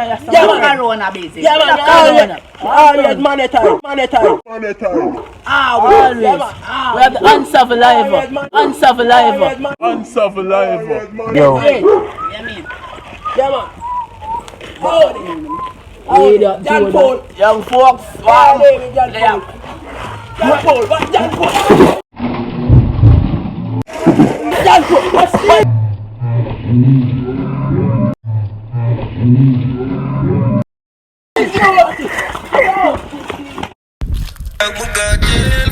Yeah, man. Corona, basically. Yeah, man. Always monetize. Always. Yeah, man. We have the unsurvivor. Unsurvivor. Yo. Yeah, man. Yeah, man. John Paul. Young folks. Wow. Wow. John Paul. John Paul. What John Paul? John Paul. What's this? Bugatti.